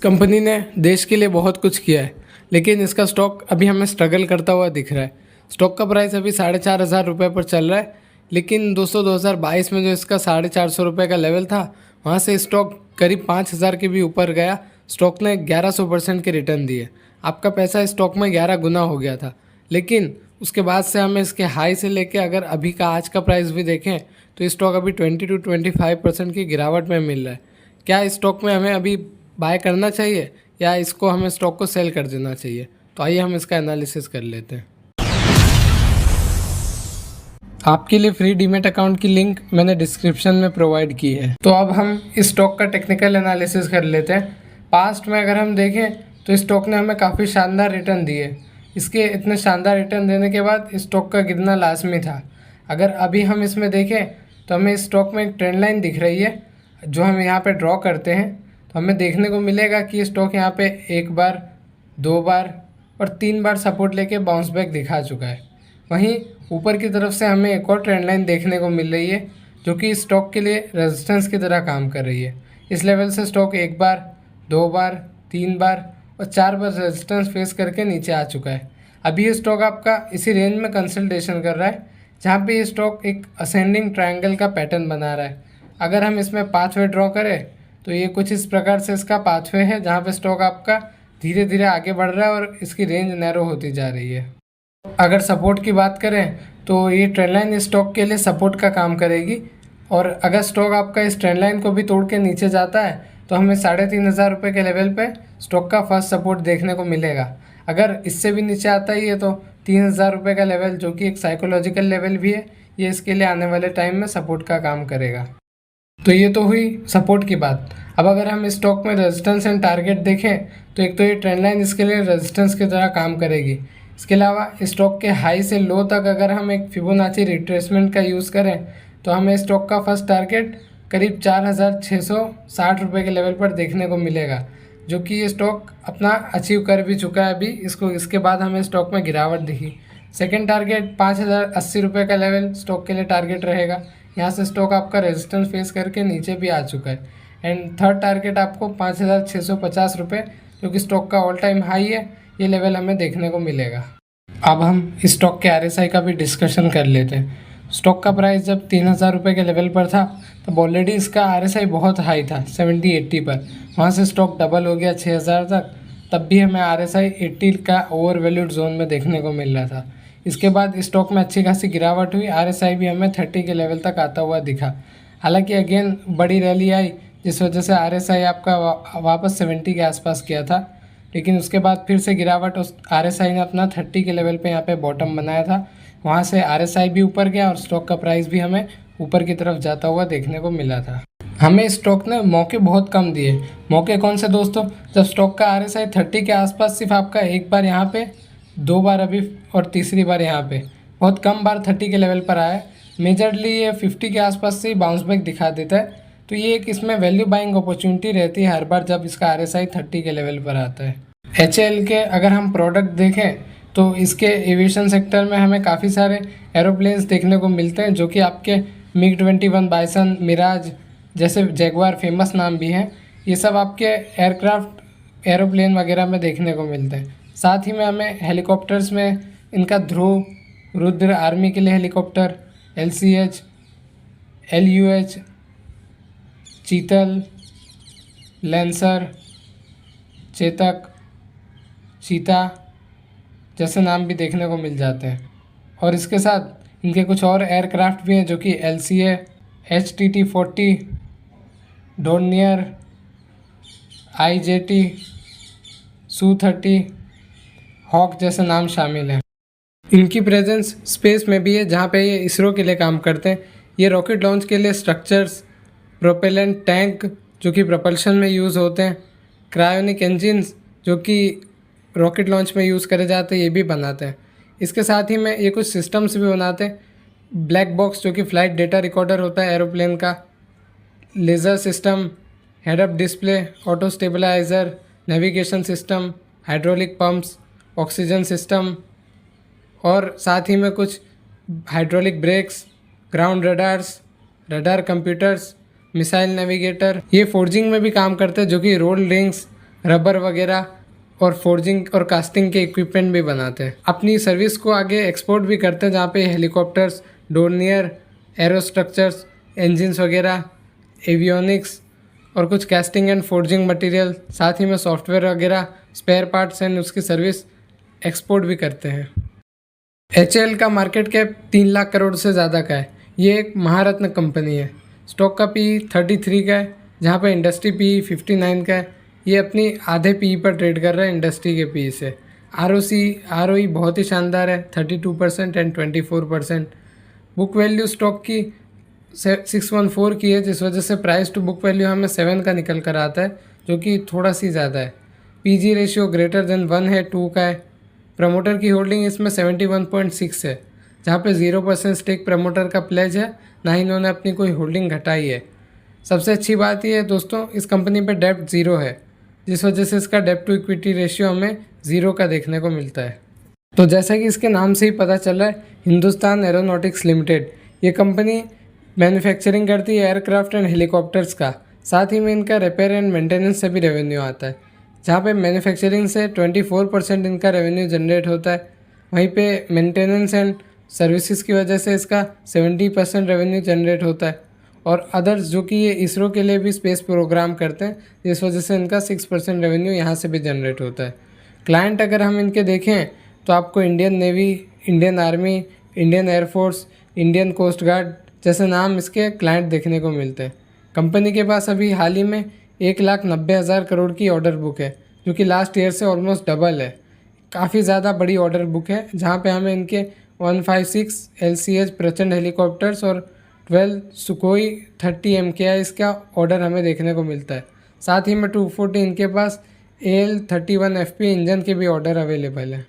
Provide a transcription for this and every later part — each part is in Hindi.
कंपनी ने देश के लिए बहुत कुछ किया है, लेकिन इसका स्टॉक अभी हमें स्ट्रगल करता हुआ दिख रहा है। स्टॉक का प्राइस अभी 4,500 रुपये पर चल रहा है, लेकिन दोस्तों 2022 में जो इसका 450 रुपये का लेवल था, वहाँ से स्टॉक करीब 5,000 के भी ऊपर गया। स्टॉक ने 1100% के रिटर्न दिए। आपका पैसा स्टॉक में 11 गुना हो गया था। लेकिन उसके बाद से हमें इसके हाई से लेके अगर अभी का आज का प्राइस भी देखें तो स्टॉक अभी 20 to 25% की गिरावट में मिल रहा है। क्या इस स्टॉक में हमें अभी बाय करना चाहिए या इसको हमें स्टॉक को सेल कर देना चाहिए? तो आइए हम इसका एनालिसिस कर लेते हैं। आपके लिए फ्री डीमेट अकाउंट की लिंक मैंने डिस्क्रिप्शन में प्रोवाइड की है। तो अब हम इस स्टॉक का टेक्निकल एनालिसिस कर लेते हैं। पास्ट में अगर हम देखें तो इस स्टॉक ने हमें काफ़ी शानदार रिटर्न दिए। इसके इतने शानदार रिटर्न देने के बाद इस स्टॉक का गिरना लाजमी था। अगर अभी हम इसमें देखें तो हमें इस स्टॉक में एक ट्रेंड लाइन दिख रही है, जो हम यहाँ पे ड्रॉ करते हैं तो हमें देखने को मिलेगा कि स्टॉक यहाँ पे एक बार, दो बार और तीन बार सपोर्ट लेके बाउंस बैक दिखा चुका है। वहीं ऊपर की तरफ से हमें एक और ट्रेंड लाइन देखने को मिल रही है, जो कि स्टॉक के लिए रेजिस्टेंस की तरह काम कर रही है। इस लेवल से स्टॉक एक बार, दो बार, तीन बार और चार बार रेजिस्टेंस फेस करके नीचे आ चुका है। अभी ये स्टॉक आपका इसी रेंज में कंसल्टेशन कर रहा है, जहाँ पे ये स्टॉक एक असेंडिंग ट्रायंगल का पैटर्न बना रहा है। अगर हम इसमें पाथवे ड्रॉ करें तो ये कुछ इस प्रकार से इसका पाथवे है, जहाँ पे स्टॉक आपका धीरे धीरे आगे बढ़ रहा है और इसकी रेंज नैरो होती जा रही है। अगर सपोर्ट की बात करें तो ये ट्रेंड लाइन इस स्टॉक के लिए सपोर्ट का काम करेगी, और अगर स्टॉक आपका इस ट्रेंड लाइन को भी तोड़ के नीचे जाता है तो हमें 3,500 रुपये के लेवल पे स्टॉक का फर्स्ट सपोर्ट देखने को मिलेगा। अगर इससे भी नीचे आता ही है तो 3,000 रुपये का लेवल, जो कि एक साइकोलॉजिकल लेवल भी है, ये इसके लिए आने वाले टाइम में सपोर्ट का काम करेगा। तो ये तो हुई सपोर्ट की बात। अब अगर हम स्टॉक में रेजिस्टेंस एंड टारगेट देखें तो एक तो ये ट्रेंड लाइन इसके लिए रेजिस्टेंस की तरह काम करेगी। इसके अलावा स्टॉक के हाई से लो तक अगर हम एक फिबोनाची रिट्रेसमेंट का यूज़ करें तो हमें स्टॉक का फर्स्ट टारगेट करीब 4,660 रुपये के लेवल पर देखने को मिलेगा, जो कि ये स्टॉक अपना अचीव कर भी चुका है अभी। इसके बाद हमें स्टॉक में गिरावट दिखी। सेकेंड टारगेट 5,080 रुपये का लेवल स्टॉक के लिए टारगेट रहेगा। यहाँ से स्टॉक आपका रेजिस्टेंस फेस करके नीचे भी आ चुका है। एंड थर्ड टारगेट आपको 5,650 रुपये, जो कि स्टॉक का ऑल टाइम हाई है, ये लेवल हमें देखने को मिलेगा। अब हम स्टॉक के RSI का भी डिस्कशन कर लेते हैं। स्टॉक का प्राइस जब 3,000 रुपये के लेवल पर था तब ऑलरेडी इसका RSI बहुत हाई था, 70-80 पर। वहाँ से स्टॉक डबल हो गया 6,000 तक, तब भी हमें RSI 80 का ओवर वैल्यूड जोन में देखने को मिल रहा था। इसके बाद स्टॉक में अच्छी खासी गिरावट हुई, RSI भी हमें 30 के लेवल तक आता हुआ दिखा। हालांकि अगेन बड़ी रैली आई, जिस वजह से RSI आपका वापस 70 के आसपास किया था, लेकिन उसके बाद फिर से गिरावट, उस RSI ने अपना 30 के लेवल पे यहाँ पे बॉटम बनाया था। वहाँ से RSI भी ऊपर गया और स्टॉक का प्राइस भी हमें ऊपर की तरफ जाता हुआ देखने को मिला था। हमें स्टॉक ने मौके बहुत कम दिए। मौके कौन से दोस्तों? जब स्टॉक का RSI 30 के आसपास सिर्फ आपका एक बार यहाँ पे, दो बार अभी और तीसरी बार यहाँ पे, बहुत कम बार 30 के लेवल पर आया है। मेजरली ये 50 के आसपास से ही बाउंस बैक दिखा देता है। तो ये एक इसमें वैल्यू बाइंग अपॉर्चुनिटी रहती है हर बार जब इसका RSI 30 के लेवल पर आता है। HAL के अगर हम प्रोडक्ट देखें तो इसके एविएशन सेक्टर में हमें काफ़ी सारे एरोप्लेन्स देखने को मिलते हैं, जो कि आपके MiG-21 बाइसन, मिराज जैसे जैगवार फेमस नाम भी हैं। ये सब आपके एयरक्राफ्ट, एरोप्लेन वगैरह में देखने को मिलते हैं। साथ ही में हमें हेलीकॉप्टर्स में इनका ध्रुव, रुद्र आर्मी के लिए हेलीकॉप्टर, LCH, LUH, चीतल, लैंसर, चेतक, चीता जैसे नाम भी देखने को मिल जाते हैं। और इसके साथ इनके कुछ और एयरक्राफ्ट भी हैं, जो कि LCA, HTT-40, Dornier, IJT, Su-30, hoc जैसे नाम शामिल हैं। इनकी प्रेजेंस स्पेस में भी है, जहाँ पे ये इसरो के लिए काम करते हैं। ये रॉकेट लॉन्च के लिए स्ट्रक्चर्स, प्रोपेलेंट टैंक जो कि प्रपल्शन में यूज़ होते हैं, क्रायोनिक इंजिन्स जो कि रॉकेट लॉन्च में यूज़ करे जाते हैं, ये भी बनाते हैं। इसके साथ ही में ये कुछ सिस्टम्स भी बनाते हैं। ब्लैक बॉक्स जो कि फ़्लाइट डेटा रिकॉर्डर होता है एरोप्लेन का, laser system, head up display, auto stabiliser, navigation system, hydraulic pumps, oxygen system, और साथ ही में कुछ hydraulic brakes, ground radars, radar computers, missile navigator. ये फोर्जिंग में भी काम करते हैं, जो कि रोल रिंग्स, रबर वगैरह और फोर्जिंग और कास्टिंग के इक्विपमेंट भी बनाते हैं। अपनी सर्विस को आगे एक्सपोर्ट भी करते हैं, जहाँ पे हेलीकॉप्टर्स, डोर्नियर, एरोस्ट्रक्चर्स, इंजन्स वगैरह, एवियोनिक्स और कुछ कास्टिंग एंड फोर्जिंग मटेरियल, साथ ही में सॉफ्टवेयर वगैरह, स्पेयर पार्ट्स एंड उसकी सर्विस एक्सपोर्ट भी करते हैं। HAL का मार्केट कैप 3 लाख करोड़ से ज़्यादा का है। ये एक महारत्न कंपनी है। स्टॉक का PE 33 का है, जहाँ पे इंडस्ट्री PE 59 का है। ये अपनी आधे PE पर ट्रेड कर रहा है इंडस्ट्री के PE से। ROE बहुत ही शानदार है, 32% एंड 24%। बुक वैल्यू स्टॉक की 614 की है, जिस वजह से प्राइस टू बुक वैल्यू हमें 7 का निकल कर आता है, जो कि थोड़ा सी ज़्यादा है। PG रेशियो ग्रेटर देन 1 है, 2 का है। प्रमोटर की होल्डिंग इसमें 71.6 है, जहाँ पे 0% स्टेक प्रमोटर का प्लेज है, ना ही इन्होंने अपनी कोई होल्डिंग घटाई है। सबसे अच्छी बात यह है दोस्तों, इस कंपनी पे डेप्ट 0 है, जिस वजह से इसका डेप्ट टू इक्विटी रेशियो हमें 0 का देखने को मिलता है। तो जैसा कि इसके नाम से ही पता चल रहा है, हिंदुस्तान एरोनॉटिक्स लिमिटेड, ये कंपनी मैन्युफैक्चरिंग करती है एयरक्राफ्ट एंड हेलीकॉप्टर्स का। साथ ही में इनका रिपेयर एंड मेंटेनेंस से भी रेवेन्यू आता है, जहाँ पे मैन्युफैक्चरिंग से 24% इनका रेवेन्यू जनरेट होता है। वहीं पे मेंटेनेंस एंड सर्विसेज की वजह से इसका 70% रेवेन्यू जनरेट होता है। और अदर्स, जो कि ये इसरो के लिए भी स्पेस प्रोग्राम करते हैं, जिस वजह से इनका 6% रेवेन्यू यहाँ से भी जनरेट होता है। क्लाइंट अगर हम इनके देखें तो आपको Indian Navy, Indian Army, Indian Air Force, Indian Coast Guard जैसे नाम इसके क्लाइंट देखने को मिलते हैं। कंपनी के पास अभी हाल ही में 1,90,000 करोड़ की ऑर्डर बुक है, जो कि लास्ट ईयर से ऑलमोस्ट डबल है। काफ़ी ज़्यादा बड़ी ऑर्डर बुक है, जहाँ पे हमें इनके 156 LCH प्रचंड हेलीकॉप्टर्स और 12 सुकोई 30 MKIs का ऑर्डर हमें देखने को मिलता है। साथ ही में 240 इनके पास AL-31FP इंजन के भी ऑर्डर अवेलेबल है।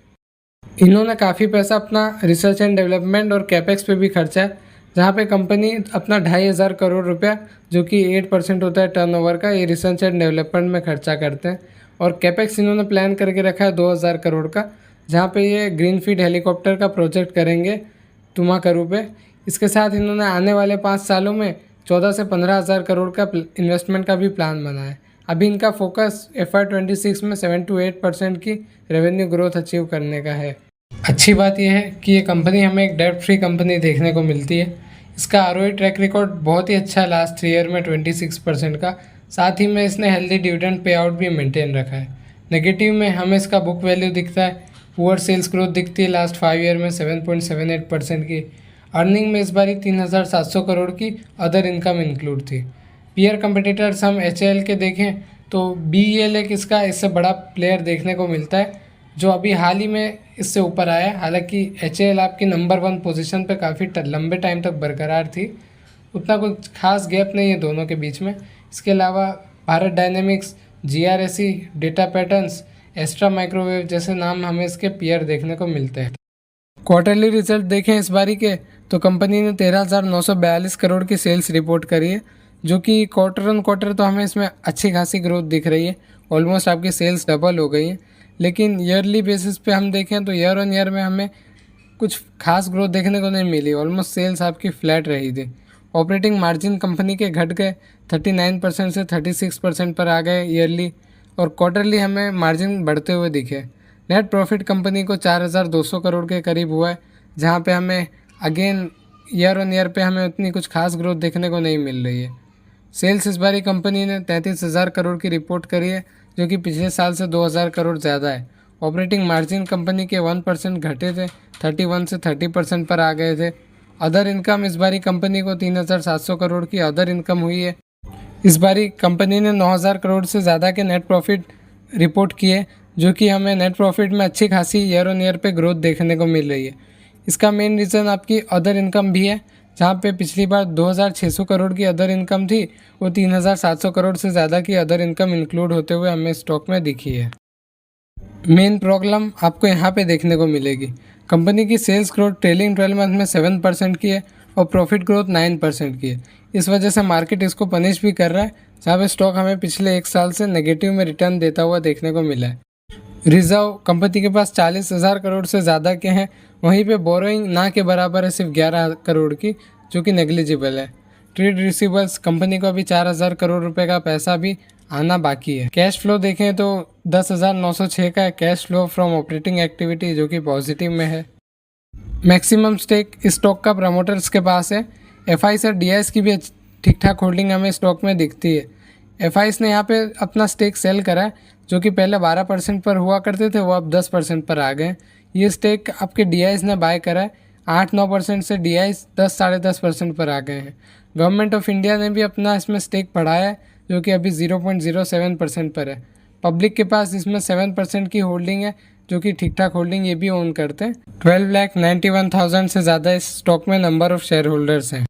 इन्होंने काफ़ी पैसा अपना रिसर्च एंड डेवलपमेंट और कैपेक्स पे भी खर्चा है, जहाँ पे कंपनी अपना 2,500 करोड़ रुपया, जो कि 8% होता है टर्नओवर का, ये रिसर्च एंड डेवलपमेंट में खर्चा करते हैं। और कैपेक्स इन्होंने प्लान करके रखा है 2,000 करोड़ का, जहाँ पे ये ग्रीनफील्ड हेलीकॉप्टर का प्रोजेक्ट करेंगे तुमाकरू पे। इसके साथ इन्होंने आने वाले 5 सालों में 14 से 15,000 करोड़ का इन्वेस्टमेंट का भी प्लान बनाया है। अभी इनका फोकस FY26 में 7 to 8% की रेवेन्यू ग्रोथ अचीव करने का है। अच्छी बात यह है कि ये कंपनी हमें एक डेट फ्री कंपनी देखने को मिलती है। इसका ROE ट्रैक रिकॉर्ड बहुत ही अच्छा है, लास्ट 3 ईयर में 26% का। साथ ही में इसने हेल्दी डिविडेंड पे आउट भी मेंटेन रखा है। नेगेटिव में हमें इसका बुक वैल्यू दिखता है, पुअर सेल्स ग्रोथ दिखती है लास्ट 5 ईयर में 7.78% की। अर्निंग में इस बारी 3,700 करोड़ की अदर इनकम इंक्लूड थी। पीयर कंपटीटर्स हम HAL के देखें तो BEL एक इसका इससे बड़ा प्लेयर देखने को मिलता है, जो अभी हाल ही में इससे ऊपर आया है। हालांकि HAL आपकी नंबर 1 पोजीशन पे काफ़ी लंबे टाइम तक बरकरार थी, उतना कुछ खास गैप नहीं है दोनों के बीच में। इसके अलावा Bharat Dynamics, GRSE, data patterns, Astra Microwave जैसे नाम हमें इसके पीयर देखने को मिलते हैं। क्वार्टरली रिजल्ट देखें इस बारी के तो कंपनी ने 13,942 करोड़ की सेल्स रिपोर्ट करी है, जो कि क्वार्टर ऑन क्वार्टर तो हमें इसमें अच्छी खासी ग्रोथ दिख रही है। ऑलमोस्ट आपकी सेल्स डबल हो गई है। लेकिन ईयरली बेसिस पे हम देखें तो ईयर ऑन ईयर में हमें कुछ खास ग्रोथ देखने को नहीं मिली, ऑलमोस्ट सेल्स आपकी फ्लैट रही थी। ऑपरेटिंग मार्जिन कंपनी के घट गए 39% से 36% पर आ गए ईयरली, और क्वार्टरली हमें मार्जिन बढ़ते हुए दिखे। नेट प्रॉफिट कंपनी को 4,200 करोड़ के करीब हुआ है, जहाँ पे हमें अगेन ईयर ऑन ईयर पे हमें उतनी कुछ खास ग्रोथ देखने को नहीं मिल रही है। सेल्स इस बारी कंपनी ने 33,000 करोड़ की रिपोर्ट करी है, जो कि पिछले साल से 2,000 करोड़ ज़्यादा है। ऑपरेटिंग मार्जिन कंपनी के 1% घटे थे, 31 से 30% पर आ गए थे। अदर इनकम इस बारी कंपनी को 3,700 करोड़ की अदर इनकम हुई है। इस बारी कंपनी ने 9,000 करोड़ से ज़्यादा के नेट प्रॉफिट रिपोर्ट किए, जो कि हमें नेट प्रॉफिट में अच्छी खासी ईयर ऑन ईयर पे ग्रोथ देखने को मिल रही है। इसका मेन रीज़न आपकी अदर इनकम भी है, जहाँ पे पिछली बार 2,600 करोड़ की अदर इनकम थी, वो 3,700 करोड़ से ज़्यादा की अदर इनकम इंक्लूड होते हुए हमें स्टॉक में दिखी है। मेन प्रॉब्लम आपको यहाँ पे देखने को मिलेगी। कंपनी की सेल्स ग्रोथ ट्रेलिंग 12 मंथ में 7% की है और प्रॉफिट ग्रोथ 9% की है। इस वजह से मार्केट इसको पनिश भी कर रहा है, जहाँ पे स्टॉक हमें पिछले 1 साल से नेगेटिव में रिटर्न देता हुआ देखने को मिला है। रिजर्व कंपनी के पास 40,000 करोड़ से ज़्यादा के हैं, वहीं पे बोरोइंग ना के बराबर है, सिर्फ 11 करोड़ की, जो कि नेग्लिजिबल है। ट्रेड रिसीवेबल्स कंपनी को अभी 4,000 करोड़ रुपए का पैसा भी आना बाकी है। कैश फ्लो देखें तो 10,906 का cash flow from operating activity जो कि पॉजिटिव में है। मैक्सिमम स्टेक स्टॉक का प्रमोटर्स के पास है। एफआईस और डीआईएस की भी ठीक ठाक होल्डिंग हमें स्टॉक में दिखती है। एफआईस ने यहाँ पे अपना स्टेक सेल करा है, जो कि पहले 12% पर हुआ करते थे, वो अब 10% पर आ गए। ये स्टेक आपके डीआईएस ने बाय करा है। 8-9% से डीआईएस 10-10.5% पर आ गए हैं। गवर्नमेंट ऑफ इंडिया ने भी अपना इसमें स्टेक बढ़ाया है, जो कि अभी 0.07% पर है। पब्लिक के पास इसमें 7% की होल्डिंग है, जो कि ठीक ठाक होल्डिंग ये भी ओन करते हैं। 12,91,000 से ज़्यादा इस स्टॉक में नंबर ऑफ शेयर होल्डर्स हैं।